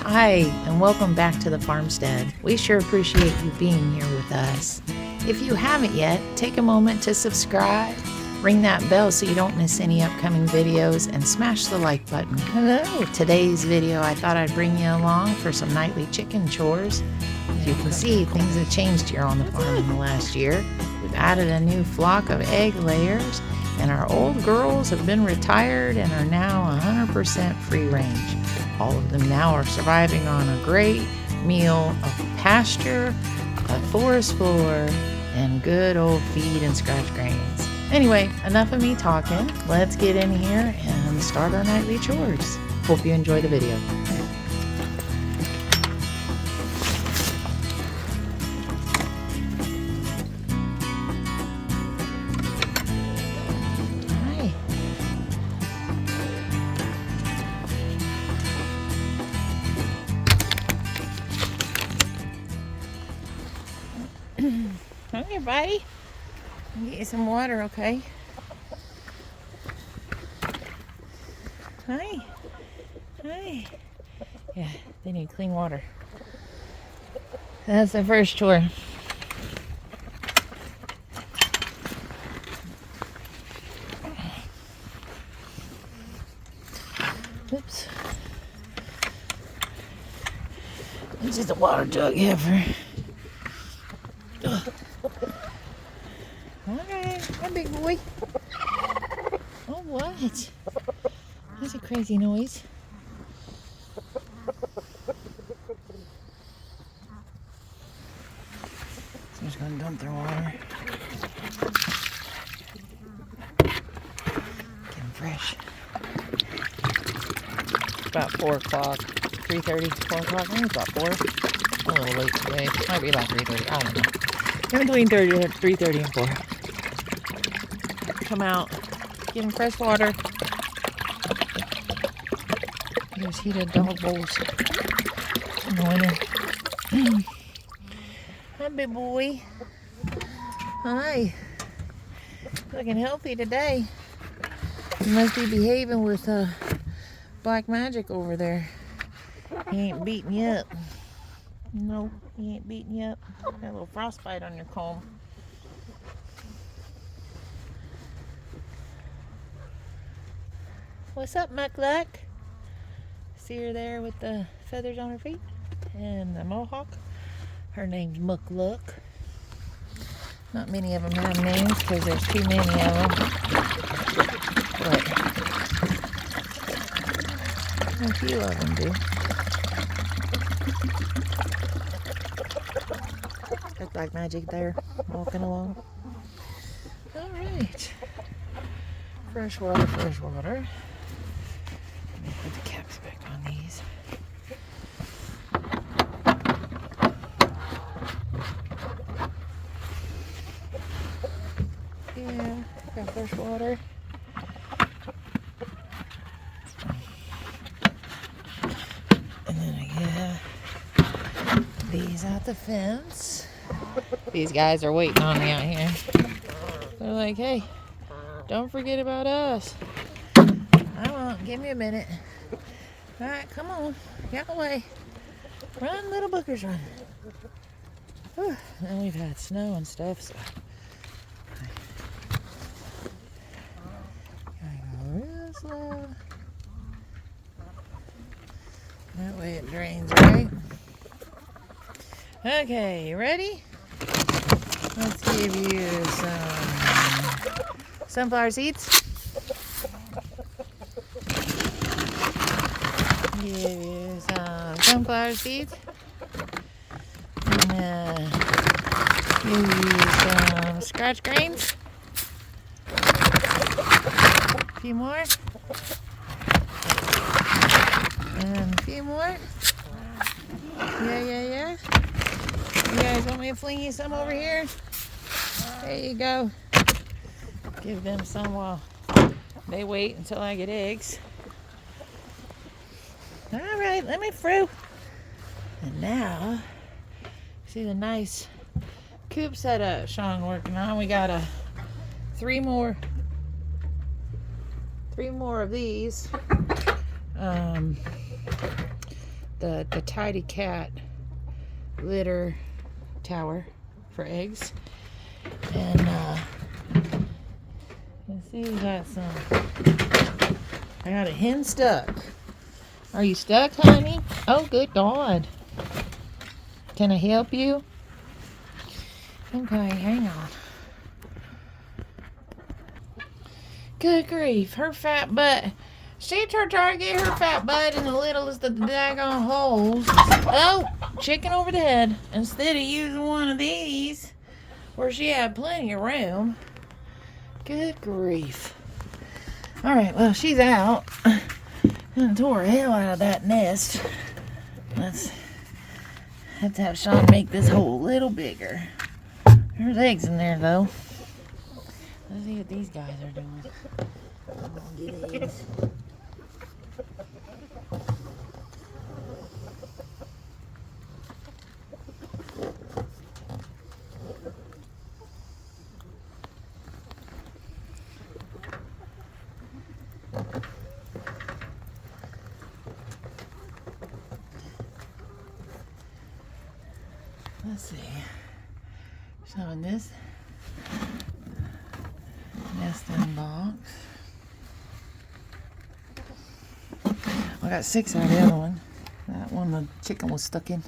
Hi, and welcome back to the farmstead. We sure appreciate you being here with us. If you haven't yet, take a moment to subscribe, ring that bell so you don't miss any upcoming videos, and smash the like button. Hello! Today's video, I thought I'd bring you along for some nightly chicken chores. As you can see, things have changed here on the farm in the last year. We've added a new flock of egg layers, and our old girls have been retired and are now 100% free range. All of them now are surviving on a great meal of pasture, a forest floor, and good old feed and scratch grains. Anyway, enough of me talking. Let's get in here and start our nightly chores. Hope you enjoy the video. Come here, buddy. I'll get you some water, okay? Hi. Hi. Yeah, they need clean water. That's the first chore. Oops. This is a water jug here for... Alright, hi big boy. Oh, what? That's a crazy noise. So I'm just gonna dump their water. Get them fresh. It's about 4 o'clock, 3:30, 4 o'clock. I think it's about 4. A little late today. Might be about 3:30. I don't know. In between 3:30 and 4. Come out, give them fresh water. There's heated dog bowls in the winter. Hi, big boy. Hi. Looking healthy today. You must be behaving with black magic over there. He ain't beating you up. No, he ain't beating you up. Got a little frostbite on your comb. What's up, Muckluck? See her there with the feathers on her feet and the mohawk. Her name's Muckluck. Not many of them have names because there's too many of them. But a few of them do. Got black magic there, walking along. All right. Fresh water, fresh water. Let me put the caps back on these. Yeah, got fresh water. And then I get these out the fence. These guys are waiting on me out here. They're like, hey, don't forget about us. I won't. Give me a minute. All right, come on. Get away. Run, little bookers, run. Whew. And we've had snow and stuff, so gotta go real slow. That way it drains, right? Okay, you ready? Let's give you some sunflower seeds. Give you some sunflower seeds. And give you some scratch grains. A few more. And a few more. Yeah. You guys want me to fling you some over here? There you go. Give them some while they wait until I get eggs. All right, let me through. And now, see the nice coop setup Sean working on. We got 3 more of these. the Tidy Cat litter tower for eggs. And you see, we got some. I got a hen stuck. Are you stuck, honey? Oh, good God. Can I help you? Okay, hang on. Good grief, her fat butt. She trying to get her fat butt in the littlest of the daggone holes. Oh, chicken over the head. Instead of using one of these, where she had plenty of room. Good grief. Alright, well, she's out. And tore the hell out of that nest. Let's have to have Sean make this hole a little bigger. There's eggs in there, though. Let's see what these guys are doing. I'm gonna get eggs. Let's see. So in this nesting box, I got 6 out of the other one. That one the chicken was stuck in.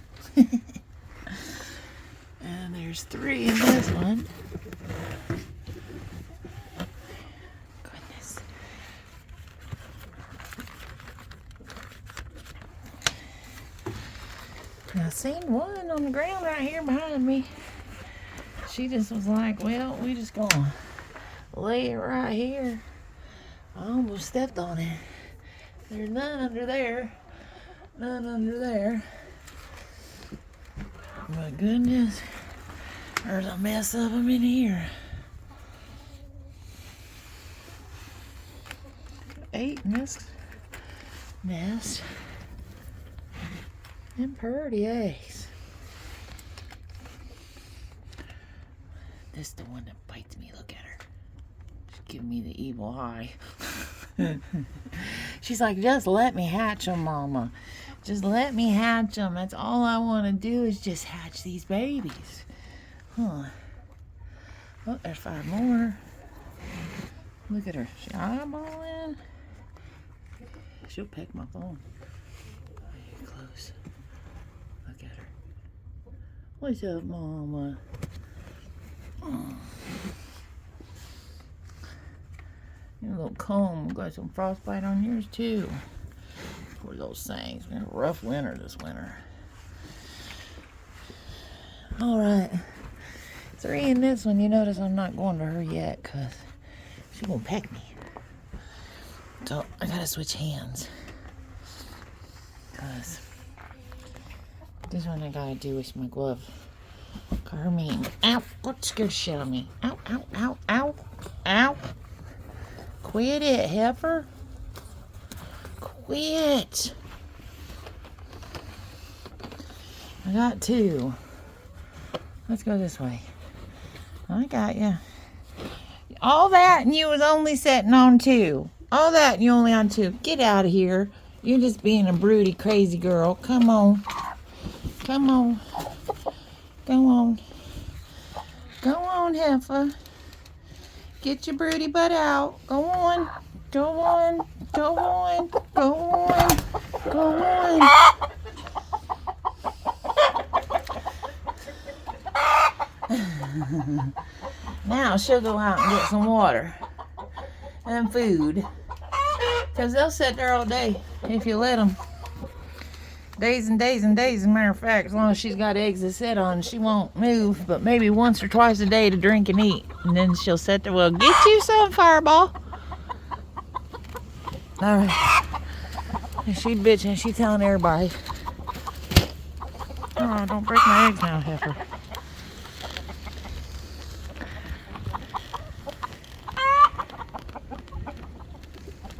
And there's 3 in this one. Goodness. I seen one on the ground right here behind me. She just was like, well, we just gonna lay it right here. I almost stepped on it. There's none under there. None under there. My goodness. There's a mess of them in here. 8 in this nest. And pretty eggs. This is the one that bites me. Look at her. She's giving me the evil eye. She's like, just let me hatch them, Mama. Just let me hatch them. That's all I want to do is just hatch these babies. Huh. Oh, there's 5 more. Look at her. She eyeballing. She'll peck my phone. Very close. Look at her. What's up, Mama? Oh. Your little comb. Got some frostbite on yours, too. Poor those things. We had a rough winter this winter. Alright. 3 in this one. You notice I'm not going to her yet because she won't peck me. So I gotta switch hands. Because this one I gotta do with my glove. Carmine. Ow! What scared shit on me? Ow, ow, ow, ow, ow. Quit it, heifer. Quit. I got 2. Let's go this way. I got you. All that and you was only sitting on 2. All that and you only on 2. Get out of here. You're just being a broody, crazy girl. Come on. Come on. Go on. Go on, heifer. Get your broody butt out. Go on. Go on. Go on. Go on. Go on. Now she'll go out and get some water and food. Because they'll sit there all day if you let them. Days and days and days, as a matter of fact. As long as she's got eggs to sit on, she won't move. But maybe once or twice a day to drink and eat. And then she'll sit there. Well, get you some, Fireball. Alright. She bitching. She telling everybody. Oh, don't break my eggs now, heifer.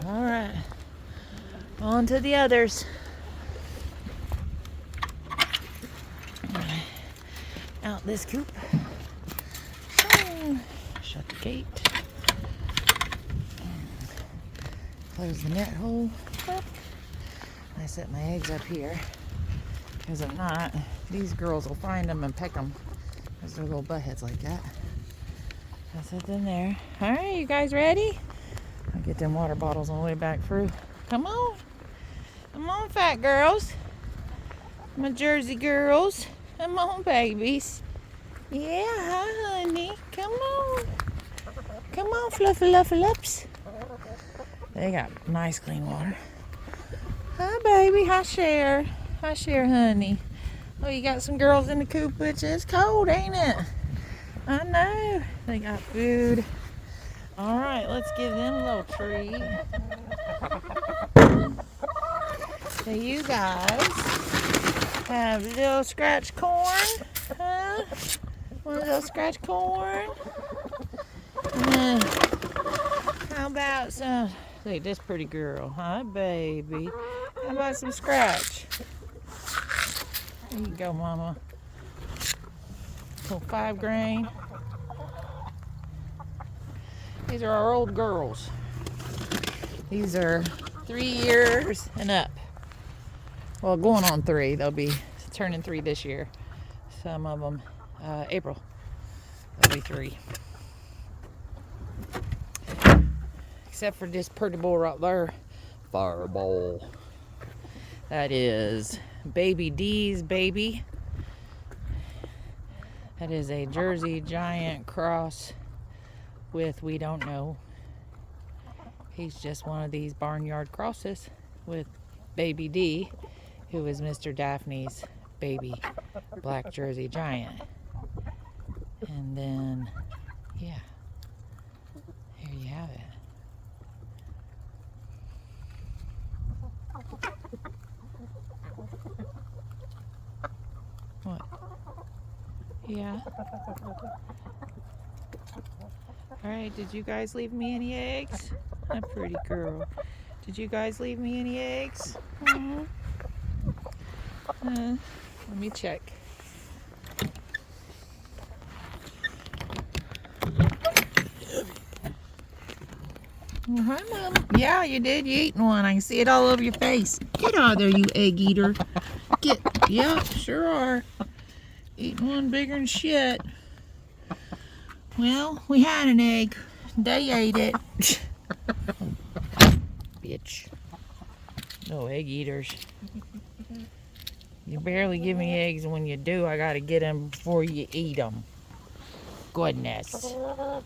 Alright. On to the others. Out this coop. Shut the gate. Close the net hole. I set my eggs up here. Because if not, these girls will find them and peck them. Because they're little butt heads like that. That's it in there. Alright, you guys ready? I'll get them water bottles on the way back through. Come on. Come on, fat girls. My Jersey girls. Come on, babies. Yeah, hi, honey. Come on. Come on, fluffy lups. They got nice clean water. Hi, baby. Hi, Cher. Hi, Cher, honey. Oh, you got some girls in the coop, which is cold, ain't it? I know. They got food. All right, let's give them a little treat. So you guys have little scratch corn, huh? Want a little scratch corn? How about some, look at this pretty girl, huh, baby? How about some scratch? There you go, mama. Little 5 grain. These are our old girls. These are 3 years and up. Well, going on 3. They'll be turning 3 this year. Some of them, April. They'll be 3. Except for this pretty boy right there. Fireball. That is Baby D's baby. That is a Jersey Giant cross with we don't know. He's just one of these barnyard crosses with Baby D, who is Mr. Daphne's baby black Jersey Giant. And then, yeah, here you have it. What? Yeah. Alright, did you guys leave me any eggs? A pretty girl. Did you guys leave me any eggs? Let me check. Oh, hi, Mom. Yeah, you did. You eating one. I can see it all over your face. Get out of there, you egg eater. Get. Yeah, sure are. Eating one bigger than shit. Well, we had an egg. They ate it. Bitch. No egg eaters. You barely give me eggs, and when you do, I gotta get them before you eat them. Goodness. What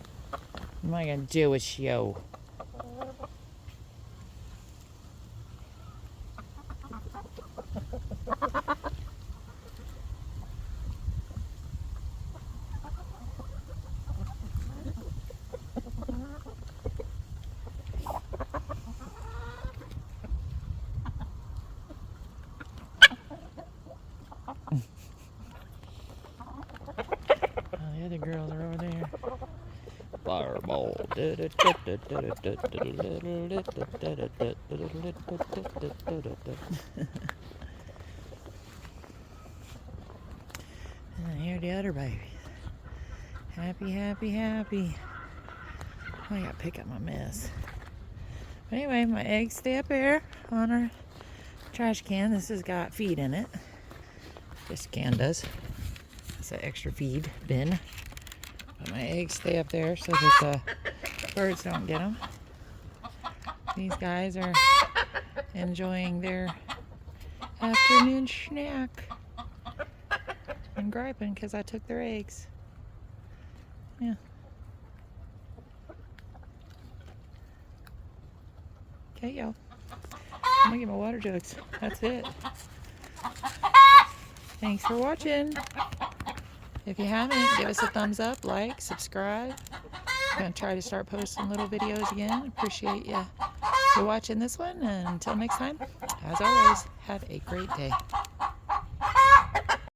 am I gonna do with you? The other girls are over there. Fireball. And here the other babies. Happy, happy, happy. I gotta pick up my mess. But anyway, my eggs stay up there on our trash can. This has got feed in it. This can does. It's an extra feed bin. But my eggs stay up there so that the birds don't get them. These guys are enjoying their afternoon snack and griping because I took their eggs. Yeah. Okay, y'all. I'm gonna get my water jugs. That's it. Thanks for watching. If you haven't, give us a thumbs up, like, subscribe. I'm going to try to start posting little videos again. Appreciate you for watching this one. And until next time, as always, have a great day.